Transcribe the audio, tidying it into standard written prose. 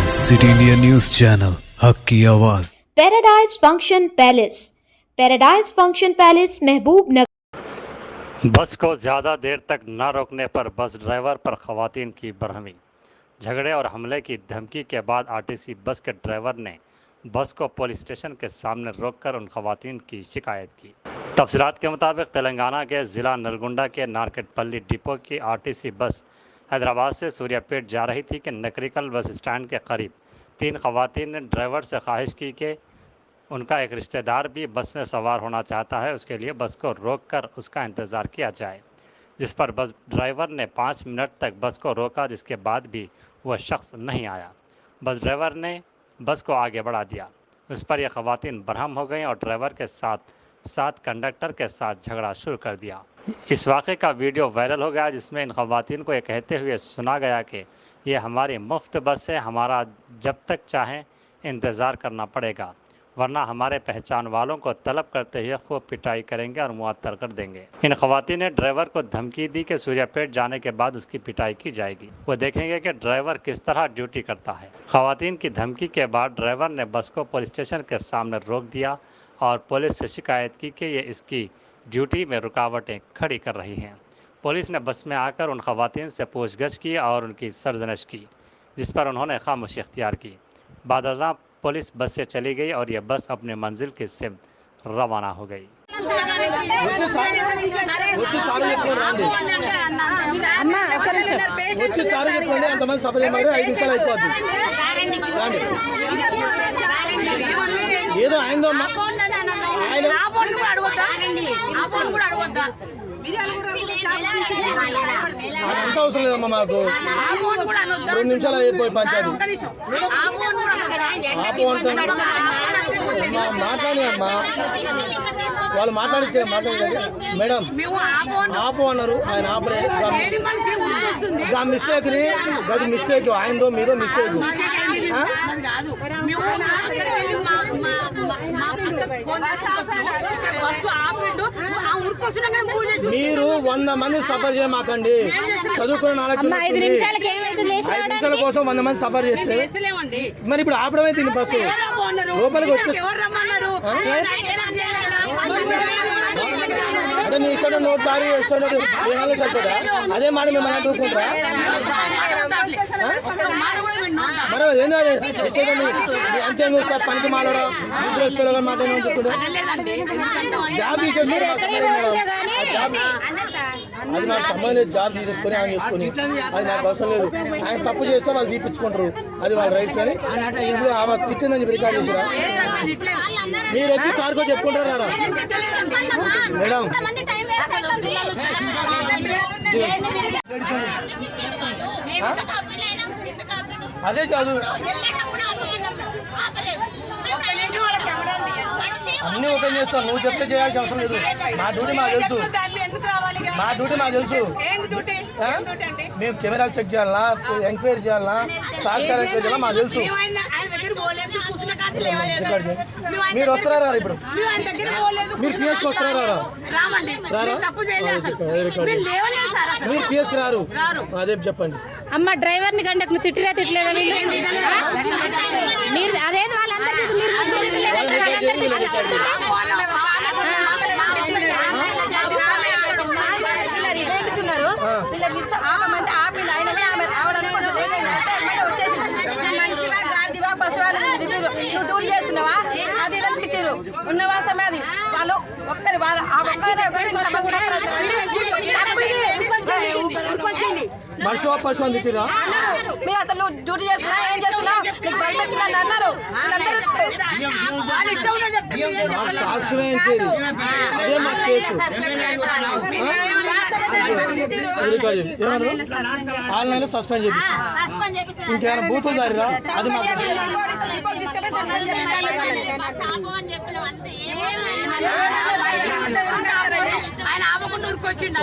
City India news channel हक की आवाज़। पैराडाइज फंक्शन पैलेस महबूब नगर। बस को ज़्यादा देर तक न रोकने पर बस ड्राइवर पर ख़वातीन की बरहमी। झगड़े और हमले की धमकी के बाद आरटीसी बस के ड्राइवर ने बस को पुलिस स्टेशन के सामने रोककर उन ख़वातीन की शिकायत की। तफसीलात के मुताबिक तेलंगाना के ज़िला नलगुंडा के नारकेटपल्ली डिपो की आरटीसी बस हैदराबाद से सूर्यापेट जा रही थी कि नकरिकल बस स्टैंड के करीब 3 ख़वातीन ने ड्राइवर से ख्वाहिश की कि उनका एक रिश्तेदार भी बस में सवार होना चाहता है, उसके लिए बस को रोककर उसका इंतज़ार किया जाए, जिस पर बस ड्राइवर ने 5 मिनट तक बस को रोका, जिसके बाद भी वह शख्स नहीं आया। बस ड्राइवर ने बस को आगे बढ़ा दिया। उस पर यह ख़वातीन बरहम हो गई और ड्राइवर के साथ कंडक्टर के साथ झगड़ा शुरू कर दिया। इस वाक़े का वीडियो वायरल हो गया, जिसमें इन ख़वातीन को ये कहते हुए सुना गया कि ये हमारी मुफ्त बस है, हमारा जब तक चाहें इंतज़ार करना पड़ेगा, वरना हमारे पहचान वालों को तलब करते हुए खूब पिटाई करेंगे और मुअत्तल कर देंगे। इन ख़वातीन ने ड्राइवर को धमकी दी कि सूर्यापेट जाने के बाद उसकी पिटाई की जाएगी। वो देखेंगे कि ड्राइवर किस तरह ड्यूटी करता है। ख़वातीन की धमकी के बाद ड्राइवर ने बस को पुलिस स्टेशन के सामने रोक दिया और पुलिस से शिकायत की कि ये इसकी ड्यूटी में रुकावटें खड़ी कर रही हैं। पुलिस ने बस में आकर उन ख़वातीन से पूछगछ की और उनकी सरजनश की, जिस पर उन्होंने खामोशी इख्तियार की। बादअज़ां पुलिस बस से चली गई और यह बस अपने मंजिल की सिमत रवाना हो गई। అవసరం లేదమ్మా, మాకు 2 నిమిషాలు అయిపోయి పంచాయతీ మాట్లాడి అమ్మా, వాళ్ళు మాట్లాడితే మేడం ఆపు అన్నారు, ఆయన ఆపలే. మిస్టేక్ని గది మిస్టేక్ ఆయనదో మీదో మిస్టేక్. మీరు 100 మంది సఫర్ చేయమాకండి. చదువుకున్న 5 నిమిషాల కోసం 100 మంది సఫర్ చేస్తే మరి ఇప్పుడు ఆపడమే తిని బస్సు లోపలికి వచ్చి అంటే నీ ఇష్టం నోట్ సారి ఇష్టం సరిపోతా. అదే మాట మిమ్మల్ని చూసుకుంటారా? మరి ఏంటంటే ఇష్టం అంతే చూస్తా పనికి మాట్లాడడం మాట్లాడడం చెప్తుందా? జాబ్ తీసేసుకుని అది నాకు సంబంధించి జాబ్ తీసేసుకొని ఆయన చేసుకుని అది నాకు అవసరం లేదు. ఆయన తప్పు చేస్తే వాళ్ళు తీపించుకుంటారు, అది వాళ్ళ రైట్స్. అని ఇప్పుడు ఆమె తిట్టిందని చెప్పి రికార్డ్ చేసిరా? మీరు వచ్చి సార్కో చెప్పుకుంటారా మేడం? అదే చదువు అన్నీ ఓపెన్ చేస్తాను, నువ్వు చెప్తే చేయాల్సిన అవసరం లేదు. మా డ్యూటీ మాకు తెలుసు, మేము కెమెరాలు చెక్ చేయాలన్నా, ఎంక్వైరీ చేయాలన్నా, సాక్ష్యాలు ఎంక్వైరీ చేయాలన్నా మాకు తెలుసు. మీరు వస్తారా ఇప్పుడు? మీరు పిఎస్కి వస్తారా? మీరు పిఎస్కి రారు, అదే చెప్పండి. అమ్మ డ్రైవర్ని కండక్టర్ తిట్టిరా తిట్టలేదా మీరు? అదేది వాళ్ళందరికీ డ్యూటీ చేస్తున్నావా? అది తిట్టిరు ఉన్నవా సమయాది వాళ్ళు ఒక్కరి వాళ్ళ మనుషువా పశువు అని తిట్టిరా? మీరు అసలు డ్యూటీ చేస్తున్నా ఏం చేస్తున్నావు? నీకు బయట పెట్టిందని అన్నారు. సాక్ష్యమే తెలియదు, అదే మా కేసు. ఆన్లైన్లో సస్పెండ్ చేపిస్తాం. ఇంకేమైనా బూతులు దారిరా? అది మాకు ఆయన ఆపకుండా ఊరుకొచ్చిండు.